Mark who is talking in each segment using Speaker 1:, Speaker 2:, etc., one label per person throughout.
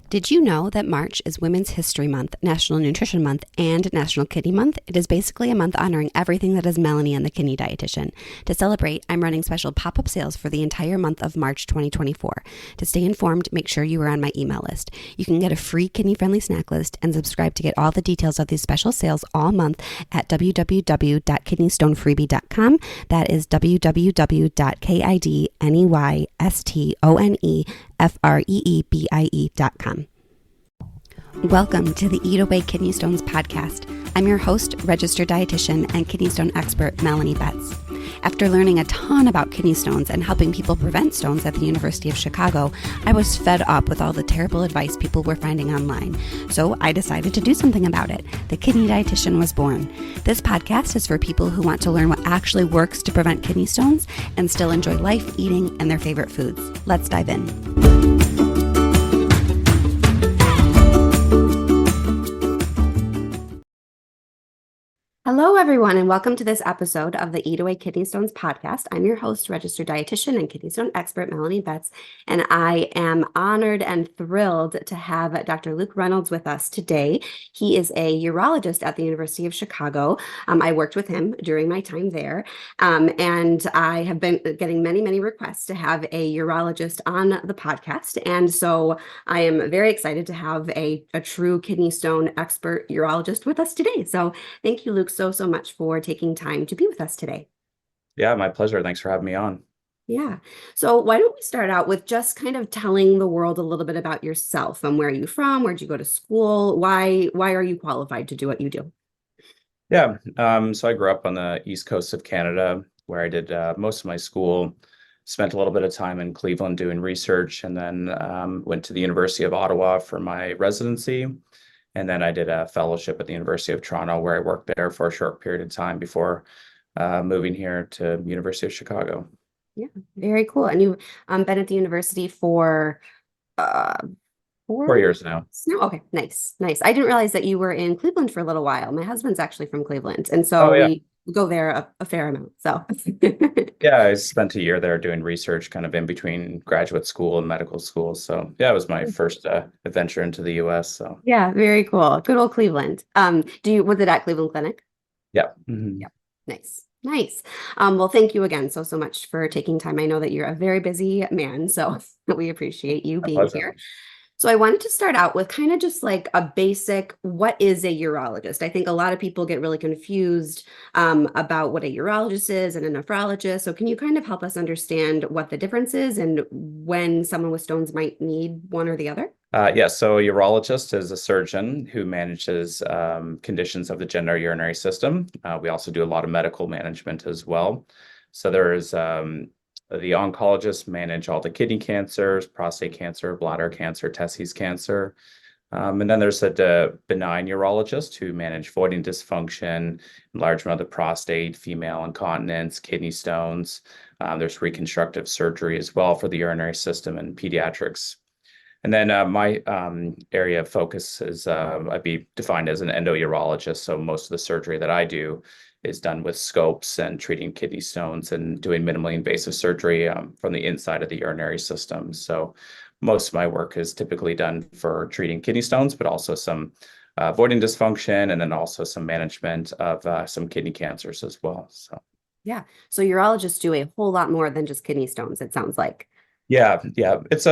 Speaker 1: Did you know that March is Women's History Month, National Nutrition Month, and National Kidney Month? It is basically a month honoring everything that is Melanie and the Kidney Dietitian. To celebrate, I'm running special pop-up sales for the entire month of March 2024. To stay informed, make sure you are on my email list. You can get a free kidney-friendly snack list and subscribe to get all the details of these special sales all month at www.kidneystonefreebie.com. That is www.kidneystonefreebie.com. Welcome to the Eat Away Kidney Stones podcast. I'm your host, registered dietitian and kidney stone expert, Melanie Betts. After learning a ton about kidney stones and helping people prevent stones at the University of Chicago, I was fed up with all the terrible advice people were finding online. So I decided to do something about it. The Kidney Dietitian was born. This podcast is for people who want to learn what actually works to prevent kidney stones and still enjoy life, eating, and their favorite foods. Let's dive in. Hello, everyone, and welcome to this episode of the Eat Away Kidney Stones podcast. I'm your host, registered dietitian and kidney stone expert, Melanie Betts, and I am honored and thrilled to have Dr. Luke Reynolds with us today. He is a urologist at the University of Chicago. I worked with him during my time there, and I have been getting many requests to have a urologist on the podcast, and so I am very excited to have a true kidney stone expert urologist with us today. So thank you, Luke, so much for taking time to be with us today.
Speaker 2: Yeah, my pleasure. Thanks for having me on.
Speaker 1: Yeah. So why don't we start out with just kind of telling the world a little bit about yourself and where are you from? Where'd you go to school? Why are you qualified to do what you do?
Speaker 2: Yeah. So I grew up on the East Coast of Canada, where I did most of my school, spent a little bit of time in Cleveland doing research, and then went to the University of Ottawa for my residency. And then I did a fellowship at the University of Toronto, where I worked there for a short period of time before moving here to University of Chicago.
Speaker 1: Yeah, very cool. And you've been at the university for uh,
Speaker 2: 4 years now.
Speaker 1: No, okay, nice. I didn't realize that you were in Cleveland for a little while. My husband's actually from Cleveland, and
Speaker 2: Oh,
Speaker 1: so
Speaker 2: yeah.
Speaker 1: we go there a fair amount. So
Speaker 2: Yeah, I spent a year there doing research kind of in between graduate school and medical school. So yeah, it was my first adventure into the US. So
Speaker 1: yeah, very cool. Good old Cleveland. Was it at Cleveland Clinic?
Speaker 2: yeah. Mhm.
Speaker 1: Yeah. Nice. Well, thank you again so much for taking time. I know that you're a very busy man, so we appreciate you
Speaker 2: My
Speaker 1: being
Speaker 2: pleasure.
Speaker 1: here. So I wanted to start out with kind of just like a basic, what is a urologist? I think a lot of people get really confused about what a urologist is and a nephrologist. So can you kind of help us understand what the difference is and when someone with stones might need one or the other?
Speaker 2: Yeah, so a urologist is a surgeon who manages conditions of the genitourinary system. We also do a lot of medical management as well. So there's the oncologists manage all the kidney cancers, prostate cancer, bladder cancer, testes cancer. And then there's a benign urologist who manage voiding dysfunction, enlargement of the prostate, female incontinence, kidney stones. There's reconstructive surgery as well for the urinary system and pediatrics. And then my area of focus is I'd be defined as an endourologist. So most of the surgery that I do is done with scopes and treating kidney stones and doing minimally invasive surgery from the inside of the urinary system. So most of my work is typically done for treating kidney stones, but also some voiding dysfunction and then also some management of some kidney cancers as well. So.
Speaker 1: Yeah. So urologists do a whole lot more than just kidney stones, it sounds like.
Speaker 2: Yeah. It's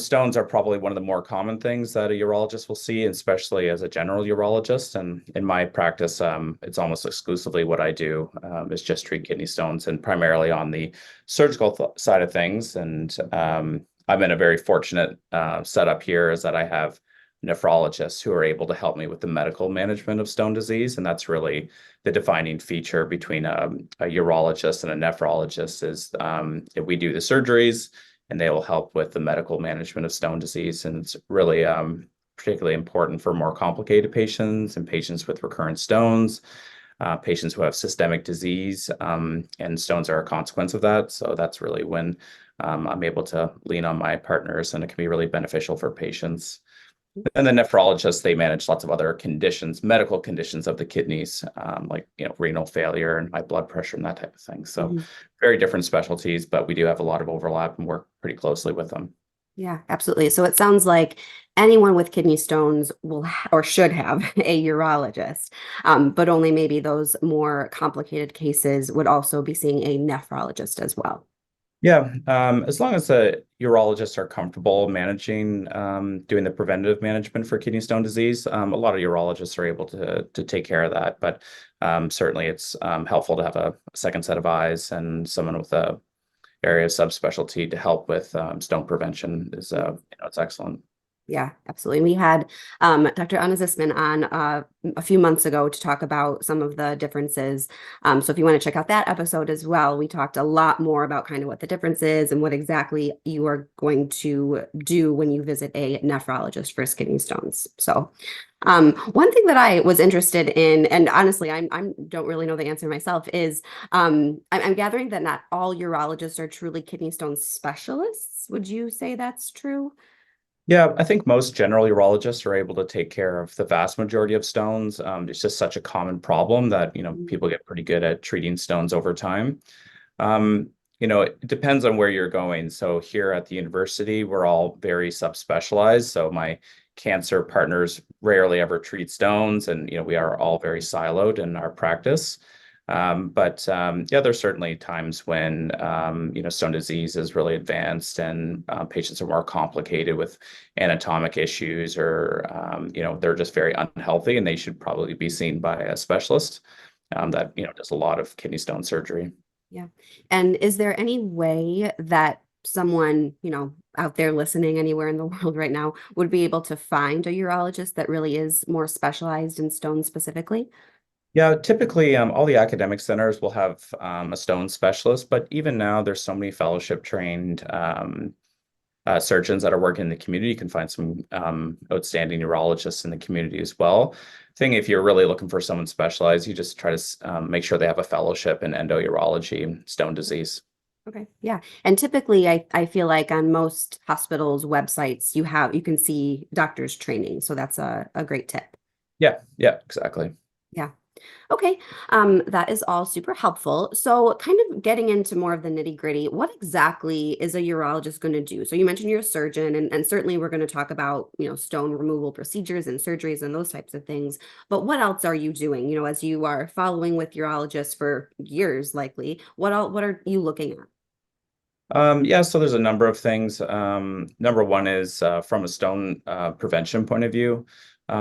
Speaker 2: stones are probably one of the more common things that a urologist will see, especially as a general urologist. And in my practice, it's almost exclusively what I do is just treat kidney stones and primarily on the surgical side of things. And I'm in a very fortunate setup here is that I have nephrologists who are able to help me with the medical management of stone disease. And that's really the defining feature between a urologist and a nephrologist is if we do the surgeries, and they will help with the medical management of stone disease. And it's really particularly important for more complicated patients and patients with recurrent stones, patients who have systemic disease, and stones are a consequence of that. So that's really when I'm able to lean on my partners, and it can be really beneficial for patients. And the nephrologists, they manage lots of other conditions, medical conditions of the kidneys, like renal failure and high blood pressure and that type of thing. So very different specialties, but we do have a lot of overlap and work pretty closely with them.
Speaker 1: Yeah, absolutely. So it sounds like anyone with kidney stones or should have a urologist, but only maybe those more complicated cases would also be seeing a nephrologist as well.
Speaker 2: Yeah, as long as the urologists are comfortable managing, doing the preventative management for kidney stone disease, a lot of urologists are able to take care of that. But certainly, it's helpful to have a second set of eyes and someone with a area of subspecialty to help with stone prevention is, it's excellent.
Speaker 1: Yeah, absolutely. We had Dr. Anna Zisman on a few months ago to talk about some of the differences. So if you want to check out that episode as well, we talked a lot more about kind of what the difference is and what exactly you are going to do when you visit a nephrologist for kidney stones. So one thing that I was interested in, and honestly, I'm don't really know the answer myself, is I'm gathering that not all urologists are truly kidney stone specialists. Would you say that's true?
Speaker 2: Yeah, I think most general urologists are able to take care of the vast majority of stones. It's just such a common problem that, people get pretty good at treating stones over time. Um, it depends on where you're going. So here at the university, we're all very subspecialized. So my cancer partners rarely ever treat stones, and we are all very siloed in our practice. But yeah, there's certainly times when stone disease is really advanced and patients are more complicated with anatomic issues, or they're just very unhealthy, and they should probably be seen by a specialist that does a lot of kidney stone surgery.
Speaker 1: Yeah. And is there any way that someone, out there listening anywhere in the world right now would be able to find a urologist that really is more specialized in stones specifically?
Speaker 2: Yeah, typically, all the academic centers will have a stone specialist, but even now, there's so many fellowship trained surgeons that are working in the community. You can find some outstanding urologists in the community as well. If you're really looking for someone specialized, you just try to make sure they have a fellowship in endourology, stone disease.
Speaker 1: Okay. Yeah. And typically I feel like on most hospitals' websites you can see doctors training. So that's a great tip.
Speaker 2: Yeah, yeah, exactly.
Speaker 1: Yeah. Okay, that is all super helpful. So, kind of getting into more of the nitty-gritty, what exactly is a urologist going to do? So, you mentioned you're a surgeon, and certainly we're going to talk about, stone removal procedures and surgeries and those types of things. But what else are you doing? As you are following with urologists for years, likely, what are you looking at?
Speaker 2: Yeah, so there's a number of things. Number one is from a stone prevention point of view.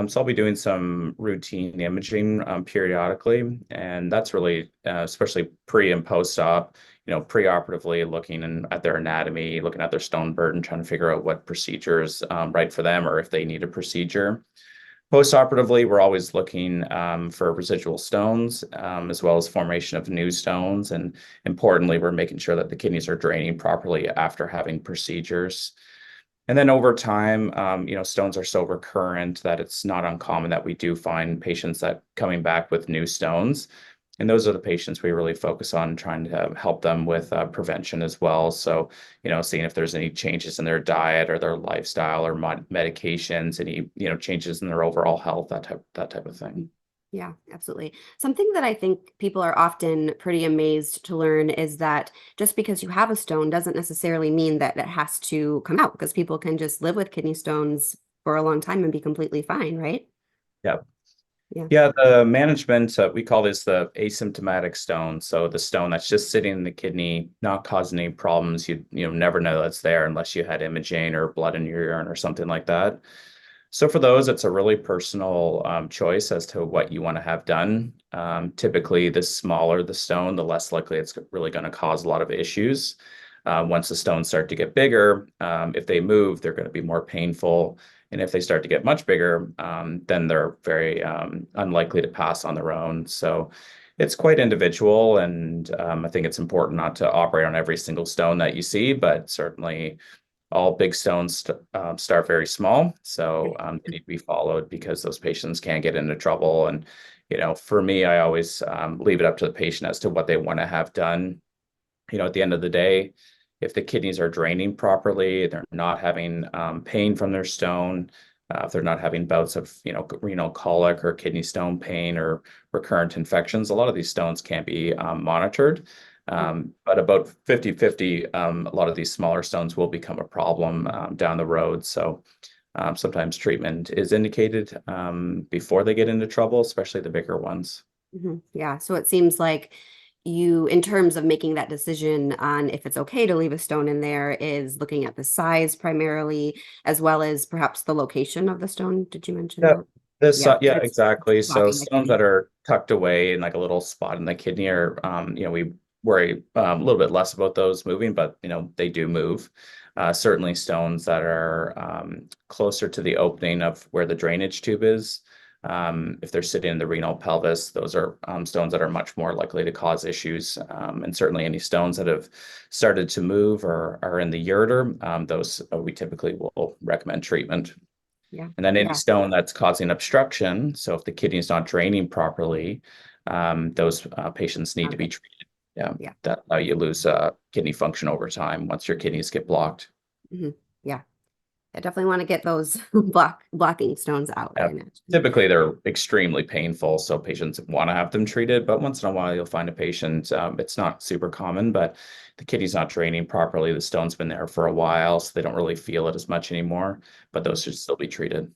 Speaker 2: So I'll be doing some routine imaging periodically, and that's really, especially pre and post-op, pre-operatively looking at their anatomy, looking at their stone burden, trying to figure out what procedure is right for them or if they need a procedure. Post-operatively, we're always looking for residual stones, as well as formation of new stones. And importantly, we're making sure that the kidneys are draining properly after having procedures. And then over time, stones are so recurrent that it's not uncommon that we do find patients that coming back with new stones. And those are the patients we really focus on trying to help them with prevention as well. So, seeing if there's any changes in their diet or their lifestyle or medications, any, changes in their overall health, that type of thing.
Speaker 1: Yeah, absolutely. Something that I think people are often pretty amazed to learn is that just because you have a stone doesn't necessarily mean that it has to come out, because people can just live with kidney stones for a long time and be completely fine, right?
Speaker 2: Yeah.
Speaker 1: Yeah.
Speaker 2: Yeah, the management, we call this the asymptomatic stone. So the stone that's just sitting in the kidney, not causing any problems. You never know that's there unless you had imaging or blood in your urine or something like that. So for those, it's a really personal choice as to what you want to have done. Typically, the smaller the stone, the less likely it's really going to cause a lot of issues. Once the stones start to get bigger, if they move, they're going to be more painful. And if they start to get much bigger, then they're very unlikely to pass on their own. So it's quite individual. And I think it's important not to operate on every single stone that you see, but certainly all big stones start very small. So they need to be followed because those patients can get into trouble. And, for me, I always leave it up to the patient as to what they want to have done. At the end of the day, if the kidneys are draining properly, they're not having pain from their stone, if they're not having bouts of, renal colic or kidney stone pain or recurrent infections, a lot of these stones can be monitored. But about 50-50, a lot of these smaller stones will become a problem down the road. So sometimes treatment is indicated before they get into trouble, especially the bigger ones.
Speaker 1: Yeah. So it seems like you, in terms of making that decision on if it's okay to leave a stone in there, is looking at the size primarily, as well as perhaps the location of the stone. Did you mention
Speaker 2: Yeah,
Speaker 1: that?
Speaker 2: this,
Speaker 1: Yeah.
Speaker 2: yeah,
Speaker 1: It's
Speaker 2: exactly. So
Speaker 1: blocking the
Speaker 2: stones that
Speaker 1: kidney.
Speaker 2: are tucked away in like a little spot in the kidney are, we worry a little bit less about those moving, but they do move. Certainly stones that are closer to the opening of where the drainage tube is. If they're sitting in the renal pelvis, those are stones that are much more likely to cause issues. And certainly any stones that have started to move or are in the ureter, those we typically will recommend treatment.
Speaker 1: Yeah.
Speaker 2: And then any
Speaker 1: Yeah.
Speaker 2: stone that's causing obstruction, so if the kidney is not draining properly, those patients need
Speaker 1: Not
Speaker 2: to
Speaker 1: a
Speaker 2: be
Speaker 1: good.
Speaker 2: treated. Yeah,
Speaker 1: Yeah.
Speaker 2: that you lose kidney function over time once your kidneys get blocked.
Speaker 1: hmm Yeah. I definitely want to get those blocking stones out, I
Speaker 2: Yeah.
Speaker 1: imagine.
Speaker 2: Typically, they're extremely painful, so patients want to have them treated. But once in a while, you'll find a patient. It's not super common, but the kidney's not draining properly. The stone's been there for a while, so they don't really feel it as much anymore. But those should still be treated.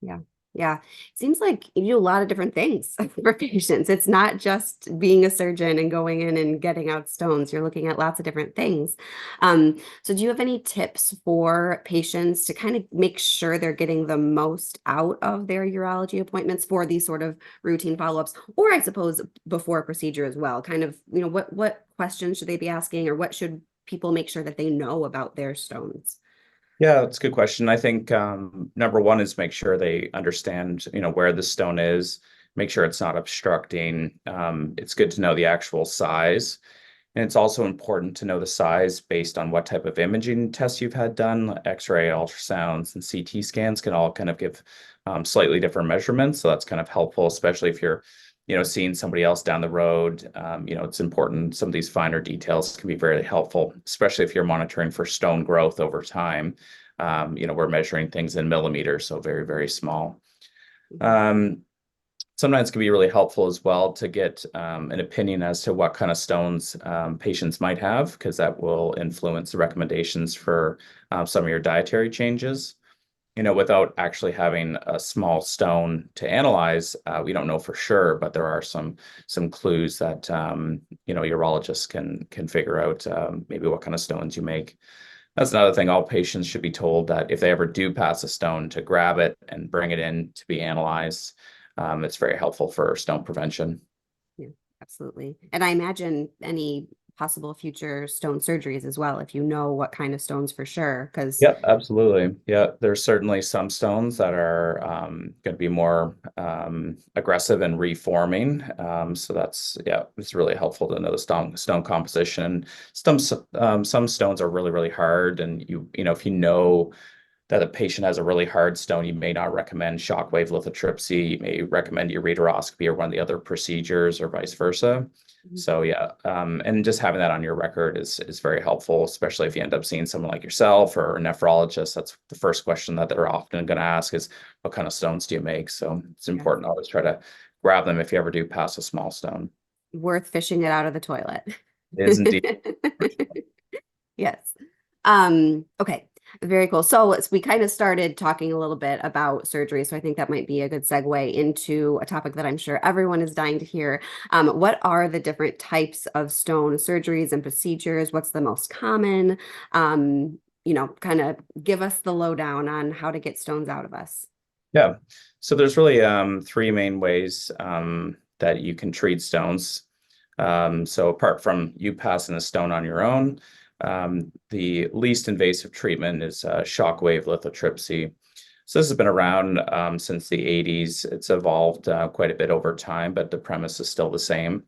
Speaker 1: Yeah. Yeah. Seems like you do a lot of different things for patients. It's not just being a surgeon and going in and getting out stones. You're looking at lots of different things. So do you have any tips for patients to kind of make sure they're getting the most out of their urology appointments for these sort of routine follow-ups, or I suppose before a procedure as well? Kind of, what questions should they be asking, or what should people make sure that they know about their stones?
Speaker 2: Yeah, that's a good question. I think number one is make sure they understand, where the stone is, make sure it's not obstructing. It's good to know the actual size. And it's also important to know the size based on what type of imaging tests you've had done. X-ray, ultrasounds, and CT scans can all kind of give slightly different measurements. So that's kind of helpful, especially if you're, seeing somebody else down the road. It's important. Some of these finer details can be very helpful, especially if you're monitoring for stone growth over time. We're measuring things in millimeters, so very, very small.
Speaker 1: Mhm.
Speaker 2: Um, Sometimes it can be really helpful as well to get an opinion as to what kind of stones patients might have, because that will influence the recommendations for some of your dietary changes. Without actually having a small stone to analyze, we don't know for sure, but there are some clues that urologists can figure out maybe what kind of stones you make. That's another thing. All patients should be told that if they ever do pass a stone, to grab it and bring it in to be analyzed. It's very helpful for stone prevention.
Speaker 1: Yeah, absolutely. And I imagine any possible future stone surgeries as well, if you know what kind of stones for sure, because
Speaker 2: Yeah, absolutely. Yeah, there's certainly some stones that are going to be more aggressive and reforming. So yeah, it's really helpful to know the stone composition. Some stones are really, really hard, and if you know that a patient has a really hard stone, you may not recommend shockwave lithotripsy. You may recommend ureteroscopy or one of the other procedures, or vice versa. So yeah, and just having that on your record is very helpful, especially if you end up seeing someone like yourself or a nephrologist. That's the first question that they're often going to ask is, what kind of stones do you make? So it's
Speaker 1: yes,
Speaker 2: important to always try to grab them if you ever do pass a small stone.
Speaker 1: worth fishing it out of the toilet.
Speaker 2: It is indeed.
Speaker 1: Yes. Okay. Very cool. We kind of started talking a little bit about surgery, so I think that might be a good segue into a topic that I'm sure everyone is dying to hear. What are the different types of stone surgeries and procedures? What's the most common? Kind of give us the lowdown on how to get stones out of us.
Speaker 2: Yeah. So there's really three main ways that you can treat stones. So apart from you passing a stone on your own, the least invasive treatment is shockwave lithotripsy. So this has been around since the 80s. It's evolved quite a bit over time, but the premise is still the same.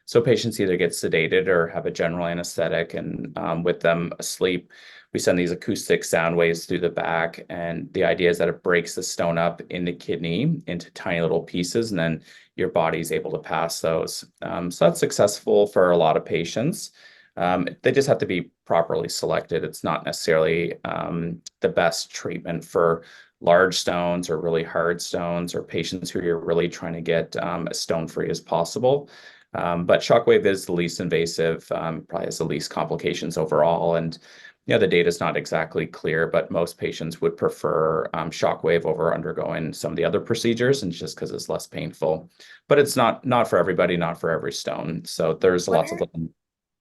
Speaker 2: So patients either get sedated or have a general anesthetic, and with them asleep, we send these acoustic sound waves through the back. And the idea is that it breaks the stone up in the kidney into tiny little pieces, and then your body's able to pass those. So that's successful for a lot of patients. They just have to be properly selected. It's not necessarily the best treatment for large stones or really hard stones, or patients who you're really trying to get as stone free as possible. But shockwave is the least invasive, probably has the least complications overall. And The data is not exactly clear, but most patients would prefer shockwave over undergoing some of the other procedures, and just because it's less painful. But it's not for everybody, not for every stone. So there's
Speaker 1: What
Speaker 2: lots of
Speaker 1: are
Speaker 2: little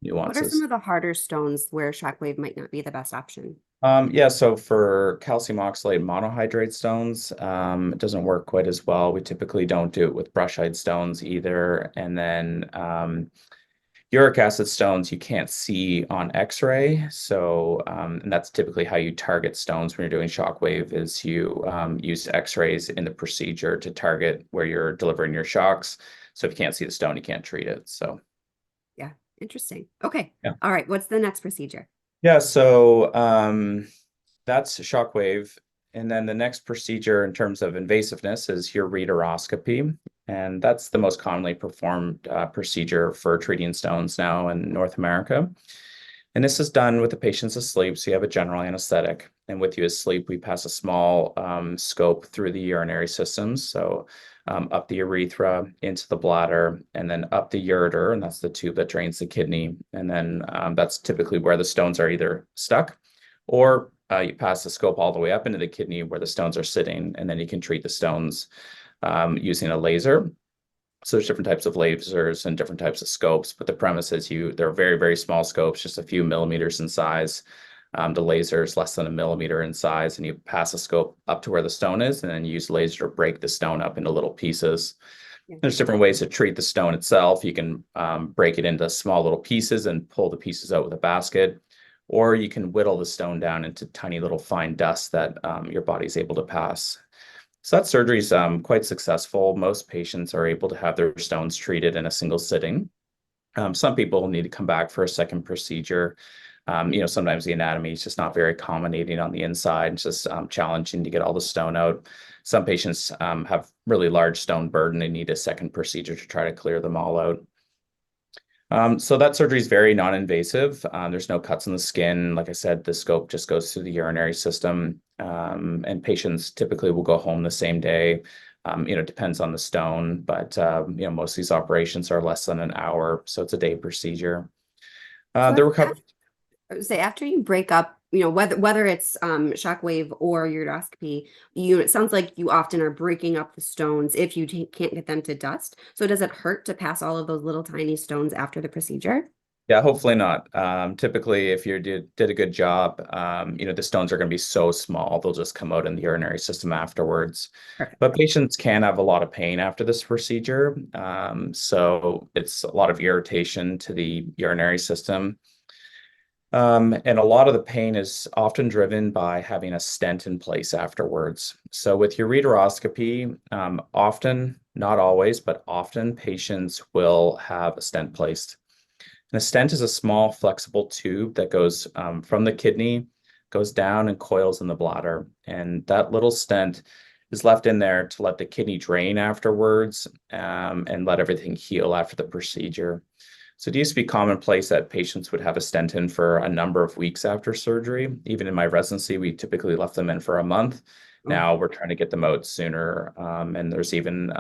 Speaker 1: what are some
Speaker 2: nuances.
Speaker 1: of the harder stones where shockwave might not be the best option?
Speaker 2: Yeah, so for calcium oxalate monohydrate stones, it doesn't work quite as well. We typically don't do it with brushite stones either. And then uric acid stones you can't see on X-ray. So, and that's typically how you target stones when you're doing shockwave is you use X-rays in the procedure to target where you're delivering your shocks. So if you can't see the stone, you can't treat it. So,
Speaker 1: Yeah, interesting. Okay.
Speaker 2: yeah.
Speaker 1: All right. What's the next procedure?
Speaker 2: Yeah, so that's shockwave. And then the next procedure in terms of invasiveness is ureteroscopy. And that's the most commonly performed procedure for treating stones now in North America. And this is done with the patient's asleep. So you have a general anesthetic. And with you asleep, we pass a small scope through the urinary systems. So up the urethra, into the bladder, and then up the ureter. And that's the tube that drains the kidney. And then that's typically where the stones are either stuck or you pass the scope all the way up into the kidney where the stones are sitting. And then you can treat the stones using a laser. So there's different types of lasers and different types of scopes, but the premise is they're very, very small scopes, just a few millimeters in size. The laser is less than a millimeter in size, and you pass a scope up to where the stone is, and then you use laser to break the stone up into little pieces.
Speaker 1: Yeah.
Speaker 2: There's different ways to treat the stone itself. You can break it into small little pieces and pull the pieces out with a basket, or you can whittle the stone down into tiny little fine dust that your body's able to pass. So that surgery is quite successful. Most patients are able to have their stones treated in a single sitting. Some people need to come back for a second procedure. Sometimes the anatomy is just not very accommodating on the inside. It's just challenging to get all the stone out. Some patients have really large stone burden. They need a second procedure to try to clear them all out. So that surgery is very non-invasive. There's no cuts in the skin. Like I said, the scope just goes through the urinary system, and patients typically will go home the same day. It depends on the stone, but most of these operations are less than an hour, so it's a day procedure.
Speaker 1: So
Speaker 2: The recovery.
Speaker 1: say after you break up, whether it's shockwave or ureteroscopy, it sounds like you often are breaking up the stones if you can't get them to dust. So does it hurt to pass all of those little tiny stones after the procedure?
Speaker 2: Yeah, hopefully not. Typically, if you did a good job, the stones are going to be so small, they'll just come out in the urinary system afterwards.
Speaker 1: Perfect.
Speaker 2: But patients can have a lot of pain after this procedure. So it's a lot of irritation to the urinary system. And a lot of the pain is often driven by having a stent in place afterwards. So with ureteroscopy, often, not always, but often patients will have a stent placed. And a stent is a small flexible tube that goes from the kidney, goes down and coils in the bladder. And that little stent is left in there to let the kidney drain afterwards and let everything heal after the procedure. So it used to be commonplace that patients would have a stent in for a number of weeks after surgery. Even in my residency, we typically left them in for a month.
Speaker 1: Oh,
Speaker 2: Now we're trying to get them out sooner. And there's even,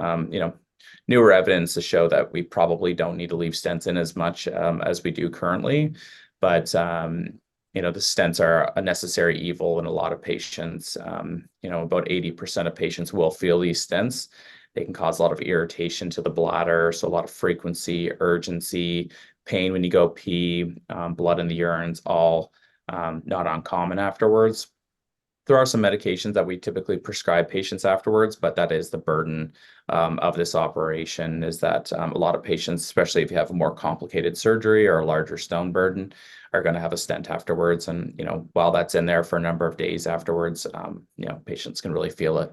Speaker 2: newer evidence to show that we probably don't need to leave stents in as much as we do currently. But, the stents are a necessary evil in a lot of patients. About 80% of patients will feel these stents. They can cause a lot of irritation to the bladder, so a lot of frequency, urgency, pain when you go pee, blood in the urines, all not uncommon afterwards. There are some medications that we typically prescribe patients afterwards, but that is the burden of this operation is that a lot of patients, especially if you have a more complicated surgery or a larger stone burden, are going to have a stent afterwards. And, while that's in there for a number of days afterwards, patients can really feel it.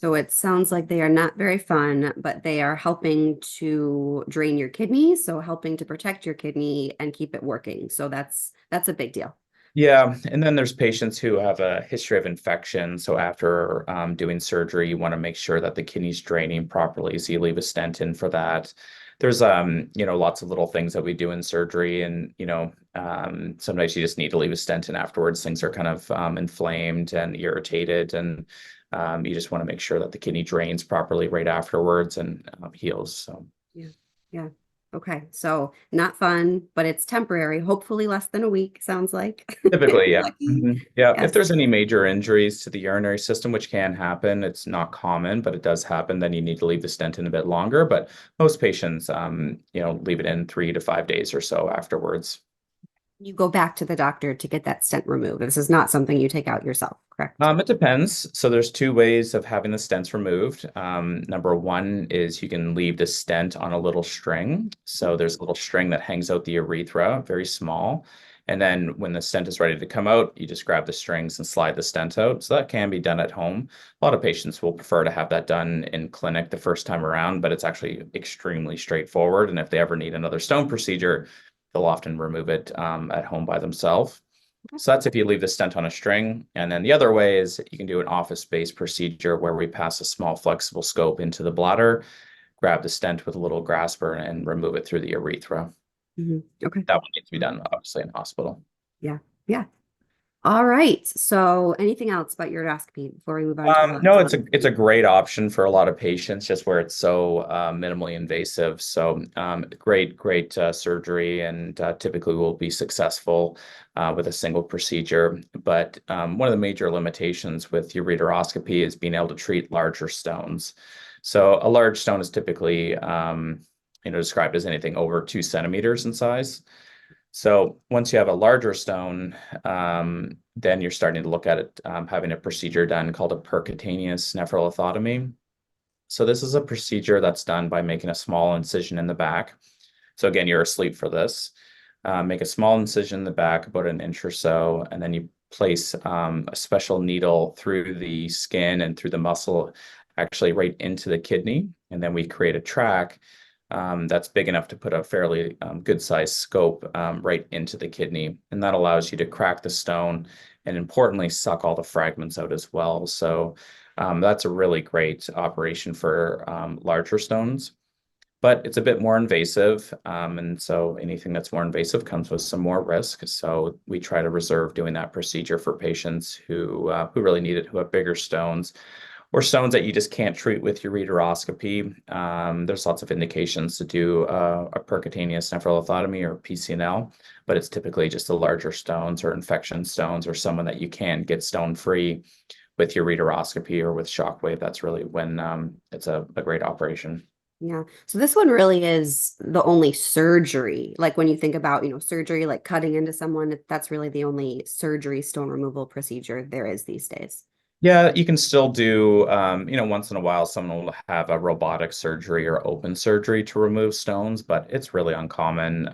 Speaker 1: so it sounds like they are not very fun, but they are helping to drain your kidney, so helping to protect your kidney and keep it working. So that's a big deal.
Speaker 2: Yeah, and then there's patients who have a history of infection. So after doing surgery, you want to make sure that the kidney's draining properly. So you leave a stent in for that. There's lots of little things that we do in surgery, and sometimes you just need to leave a stent in afterwards. Things are kind of inflamed and irritated, and you just want to make sure that the kidney drains properly right afterwards and heals. So
Speaker 1: Yeah. Yeah. Okay, so not fun, but it's temporary, hopefully less than a week, sounds like. If
Speaker 2: Typically,
Speaker 1: we're
Speaker 2: yeah.
Speaker 1: lucky.
Speaker 2: Yeah. If
Speaker 1: Yes.
Speaker 2: there's any major injuries to the urinary system, which can happen, it's not common, but it does happen, then you need to leave the stent in a bit longer. But most patients, leave it in 3 to 5 days or so afterwards.
Speaker 1: You go back to the doctor to get that stent removed. This is not something you take out yourself, correct?
Speaker 2: It depends. So there's two ways of having the stents removed. Number one is you can leave the stent on a little string. So there's a little string that hangs out the urethra, very small. And then when the stent is ready to come out, you just grab the strings and slide the stent out. So that can be done at home. A lot of patients will prefer to have that done in clinic the first time around, but it's actually extremely straightforward. And if they ever need another stone procedure, they'll often remove it at home by themselves. So that's if you leave the stent on a string. And then the other way is you can do an office-based procedure where we pass a small flexible scope into the bladder, grab the stent with a little grasper and remove it through the urethra.
Speaker 1: Okay.
Speaker 2: That one needs to be done obviously in hospital.
Speaker 1: Yeah. Yeah. All right. So anything else about uroscopy before we move on to the
Speaker 2: No,
Speaker 1: one?
Speaker 2: it's a great option for a lot of patients, just where it's so minimally invasive. So great surgery, and typically will be successful with a single procedure. But one of the major limitations with ureteroscopy is being able to treat larger stones. So a large stone is typically described as anything over 2 centimeters in size. So once you have a larger stone, then you're starting to look at it having a procedure done called a percutaneous nephrolithotomy. So this is a procedure that's done by making a small incision in the back. So again, you're asleep for this. Make a small incision in the back, about an inch or so, and then you place a special needle through the skin and through the muscle, actually right into the kidney. And then we create a track that's big enough to put a fairly good sized scope right into the kidney. And that allows you to crack the stone and importantly, suck all the fragments out as well. So that's a really great operation for larger stones, but it's a bit more invasive. And so anything that's more invasive comes with some more risk. So we try to reserve doing that procedure for patients who really need it, who have bigger stones or stones that you just can't treat with ureteroscopy. There's lots of indications to do a percutaneous nephrolithotomy or PCNL, but it's typically just the larger stones or infection stones or someone that you can get stone free with ureteroscopy or with shockwave. That's really when it's a great operation.
Speaker 1: Yeah. So this one really is the only surgery. Like when you think about, surgery, like cutting into someone, that's really the only surgery stone removal procedure there is these days.
Speaker 2: Yeah, you can still do, once in a while, someone will have a robotic surgery or open surgery to remove stones, but it's really uncommon.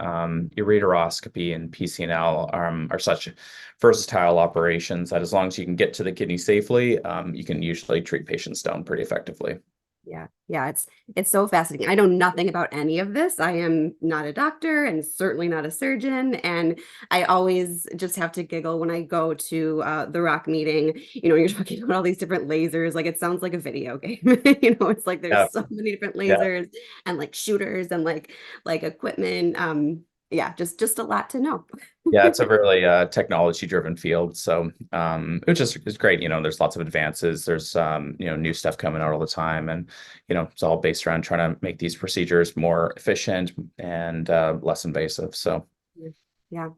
Speaker 2: Ureteroscopy and PCNL are such versatile operations that as long as you can get to the kidney safely, you can usually treat patient stone pretty effectively.
Speaker 1: Yeah. Yeah, it's so fascinating. I know nothing about any of this. I am not a doctor and certainly not a surgeon. And I always just have to giggle when I go to the rock meeting. You're talking about all these different lasers. Like it sounds like a video game. It's like
Speaker 2: Yeah,
Speaker 1: there's so many different
Speaker 2: yeah.
Speaker 1: lasers and like shooters and like equipment. Yeah, just a lot to know.
Speaker 2: Yeah, it's a really technology-driven field. So it just is great. There's lots of advances. There's new stuff coming out all the time, and it's all based around trying to make these procedures more efficient and less invasive. So
Speaker 1: Yeah. Yeah.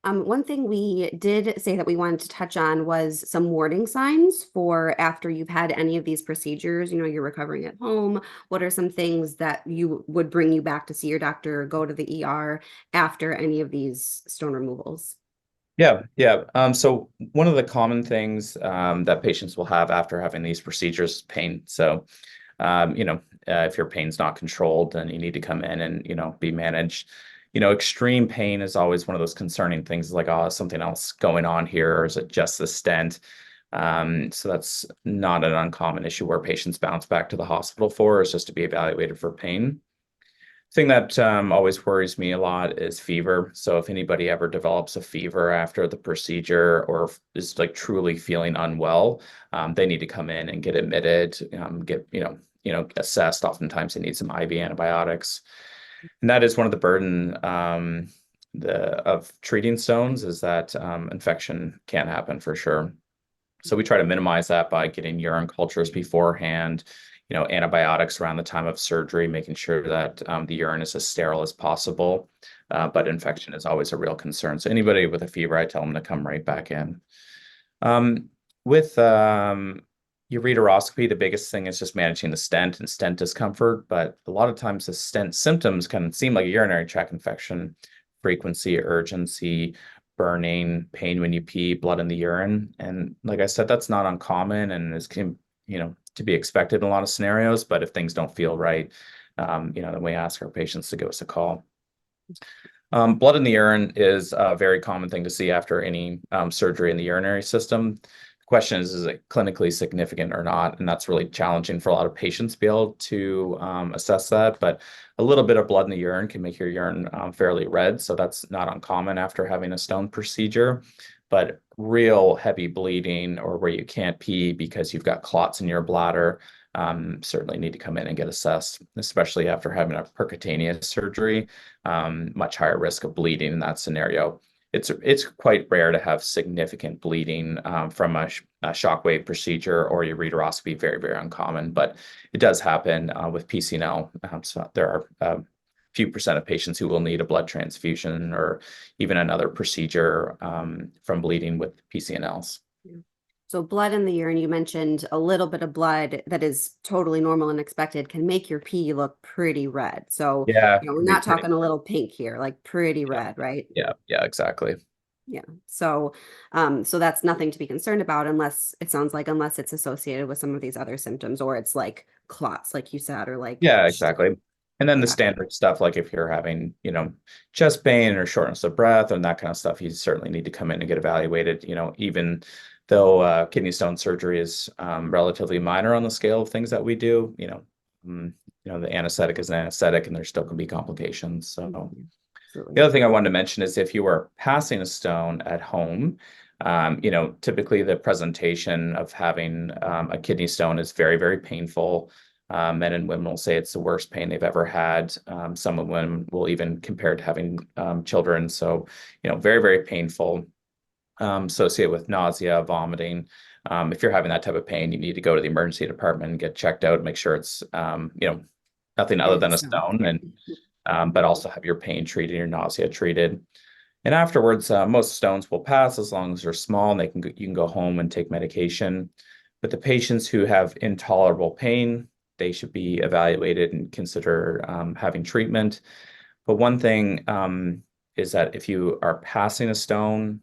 Speaker 1: One thing we did say that we wanted to touch on was some warning signs for after you've had any of these procedures. You're recovering at home. What are some things that you would bring you back to see your doctor or go to the ER after any of these stone removals?
Speaker 2: yeah, yeah. So one of the common things that patients will have after having these procedures is pain. So if your pain's not controlled, then you need to come in and, be managed. Extreme pain is always one of those concerning things like, oh, is something else going on here, or is it just the stent? So that's not an uncommon issue where patients bounce back to the hospital for, is just to be evaluated for pain. Thing that always worries me a lot is fever. So if anybody ever develops a fever after the procedure or is like truly feeling unwell, they need to come in and get admitted, get assessed. Oftentimes they need some IV antibiotics, and that is one of the burden of treating stones is that infection can happen for sure. So we try to minimize that by getting urine cultures beforehand, antibiotics around the time of surgery, making sure that the urine is as sterile as possible. But infection is always a real concern. So anybody with a fever, I tell them to come right back in. With ureteroscopy, the biggest thing is just managing the stent and stent discomfort. But a lot of times the stent symptoms can seem like a urinary tract infection: frequency, urgency, burning, pain when you pee, blood in the urine. And like I said, that's not uncommon and to be expected in a lot of scenarios. But if things don't feel right, then we ask our patients to give us a call. Blood in the urine is a very common thing to see after any surgery in the urinary system. The question is it clinically significant or not? And that's really challenging for a lot of patients to be able to assess that. But a little bit of blood in the urine can make your urine fairly red. So that's not uncommon after having a stone procedure. But real heavy bleeding, or where you can't pee because you've got clots in your bladder, certainly need to come in and get assessed, especially after having a percutaneous surgery. Much higher risk of bleeding in that scenario. It's quite rare to have significant bleeding from a shockwave procedure or ureteroscopy. Very, very uncommon, but it does happen with PCNL. So there are a few percent of patients who will need a blood transfusion or even another procedure from bleeding with PCNLs.
Speaker 1: So blood in the urine, you mentioned a little bit of blood that is totally normal and expected can make your pee look pretty red. So,
Speaker 2: Yeah,
Speaker 1: we're not talking a little pink here, like pretty red, right?
Speaker 2: Yeah, exactly.
Speaker 1: Yeah. So, so that's nothing to be concerned about unless it sounds like unless it's associated with some of these other symptoms, or it's like clots, like you said, or like
Speaker 2: Yeah, exactly. And then the
Speaker 1: yeah.
Speaker 2: standard stuff, like if you're having, chest pain or shortness of breath and that kind of stuff, you certainly need to come in and get evaluated. Even though kidney stone surgery is relatively minor on the scale of things that we do, the anesthetic is an anesthetic, and there still can be complications. So
Speaker 1: Absolutely.
Speaker 2: the other thing I wanted to mention is if you were passing a stone at home, typically the presentation of having a kidney stone is very, very painful. Men and women will say it's the worst pain they've ever had. Some of them will even compare it to having children. So, very, very painful, associated with nausea, vomiting. If you're having that type of pain, you need to go to the emergency department and get checked out, make sure it's, nothing other than a stone, and but also have your pain treated, your nausea treated. And afterwards, most stones will pass as long as they're small, and you can go home and take medication. But the patients who have intolerable pain, they should be evaluated and consider having treatment. But one thing is that if you are passing a stone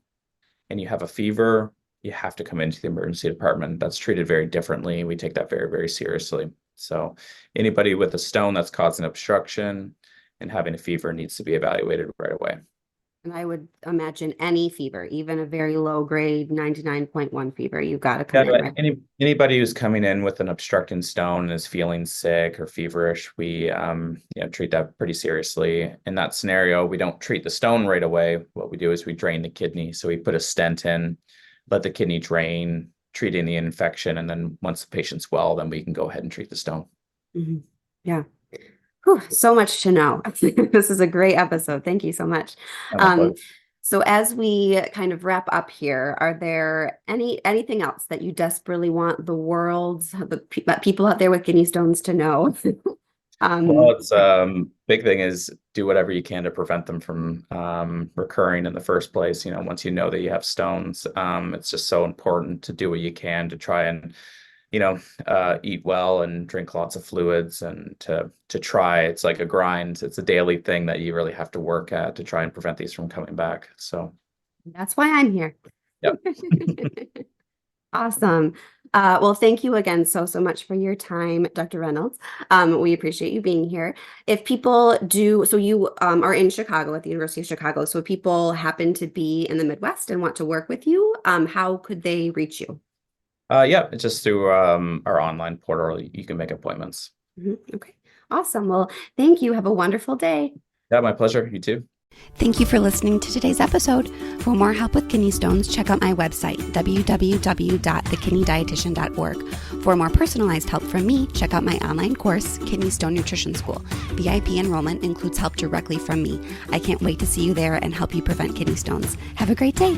Speaker 2: and you have a fever, you have to come into the emergency department. That's treated very differently. We take that very, very seriously. So anybody with a stone that's causing obstruction and having a fever needs to be evaluated right away.
Speaker 1: And I would imagine any fever, even a very low grade 99.1 fever, you've got to come in, right?
Speaker 2: Anybody who's coming in with an obstructing stone and is feeling sick or feverish, we treat that pretty seriously. In that scenario, we don't treat the stone right away. What we do is we drain the kidney. So we put a stent in, let the kidney drain, treating the infection, and then once the patient's well, then we can go ahead and treat the stone.
Speaker 1: Mm-hmm. Yeah. Whew, so much to know. This is a great episode. Thank you so much. So as we kind of wrap up here, are there anything else that you desperately want the world, people out there with kidney stones to know?
Speaker 2: Well, it's big thing is do whatever you can to prevent them from recurring in the first place. Once you know that you have stones, it's just so important to do what you can to try and eat well and drink lots of fluids, and to try. It's like a grind. It's a daily thing that you really have to work at to try and prevent these from coming back. So
Speaker 1: that's why I'm here.
Speaker 2: Yep.
Speaker 1: Awesome. Well, thank you again so much for your time, Dr. Reynolds. We appreciate you being here. If people do, so you are in Chicago at the University of Chicago. So if people happen to be in the Midwest and want to work with you, how could they reach you?
Speaker 2: Yeah, it's just through our online portal. You can make appointments.
Speaker 1: Mm-hmm. Okay, awesome. Well, thank you. Have a wonderful day.
Speaker 2: Yeah, my pleasure. You too.
Speaker 1: Thank you for listening to today's episode. For more help with kidney stones, check out my website, www.thekidneydietitian.org. For more personalized help from me, check out my online course, Kidney Stone Nutrition School. VIP enrollment includes help directly from me. I can't wait to see you there and help you prevent kidney stones. Have a great day.